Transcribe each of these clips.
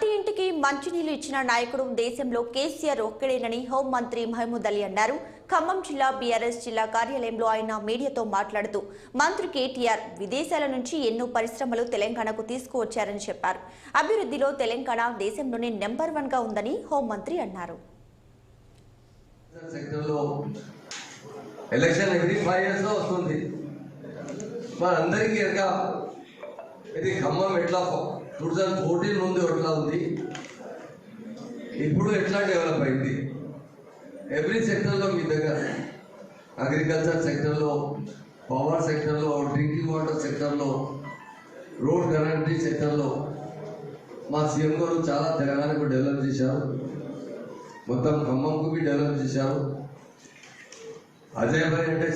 ప్రతి ఇంటికి మంచినీళ్లు ఇచ్చిన నాయకుడు దేశంలో కేసీఆర్ ఒక్కడేనని హోంమంత్రి మహమూద్ అలీ అన్నారు. ఖమ్మం జిల్లా బీఆర్ఎస్ జిల్లా కార్యాలయంలో ఆయన మీడియాతో మాట్లాడుతూ మంత్రి కేటీఆర్ విదేశాల నుంచి ఎన్నో పరిశ్రమలు తెలంగాణకు తీసుకువచ్చారని చెప్పారు. అభివృద్ధిలో తెలంగాణ దేశంలోనే నెంబర్ 1 గా ఉందని హోంమంత్రి అన్నారు. ఎలక్షన్ ఎవ్రీ 5 years లో వస్తుంది. మనందరికీ ఇది ఖమ్మం ఎట్లా 2014 ముందు ఎట్లా ఉంది, ఇప్పుడు ఎట్లా డెవలప్ అయింది. ఎవ్రీ సెక్టర్లో మీ దగ్గర అగ్రికల్చర్ సెక్టర్లో, పవర్ సెక్టర్లో, డ్రింకింగ్ వాటర్ సెక్టర్లో, రోడ్ కనెక్టివిటీ సెక్టర్లో మా సీఎం గారు చాలా తెలంగాణకు డెవలప్ చేశారు. మొత్తం ఖమ్మంకు డెవలప్ చేశారు. అజయ్ భాయ్ అంటే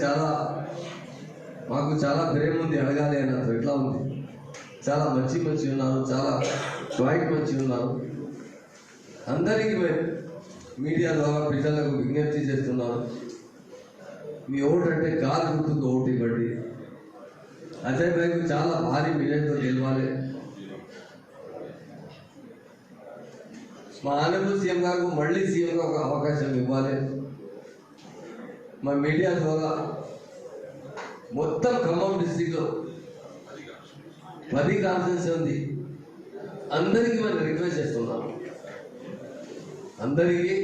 మాకు చాలా ప్రేమ ఉంది. అడగాలి అన్నారు ఎట్లా ఉంది. చాలా మంచి ఉన్నారు, చాలా క్వైట్ మంచి ఉన్నారు. అందరికీ మీడియా ద్వారా ప్రజలకు విజ్ఞప్తి చేస్తున్నారు, మీ ఓటు అంటే కారు గుర్తుకు ఓటు ఇవ్వండి. అజయ్ భాయ్కు చాలా భారీ మెజార్టీతో గెలవాలి. మా ఆనరబుల్ సీఎం గారికి మళ్ళీ సీఎంగా ఒక అవకాశం ఇవ్వాలి. మా మీడియా ద్వారా మొత్తం ఖమ్మం డిస్టిక్లో 10 కాన్ఫరెన్స్ ఉంది. అందరికీ మనం రిక్వెస్ట్ చేస్తున్నాం, అందరికీ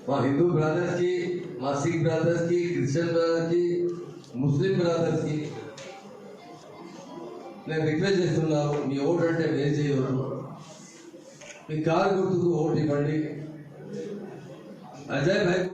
మా హిందూ బ్రదర్స్కి, మా సిక్ బ్రదర్స్కి, క్రిస్టియన్ బ్రదర్స్కి, ముస్లిం బ్రదర్స్కి నేను రిక్వెస్ట్ చేస్తున్నాను, మీ ఓటు అంటే వేస్ట్ చేయవద్దు. మీ కారు గుర్తుకు ఓటు ఇవ్వండి. అజయ్ భాయ్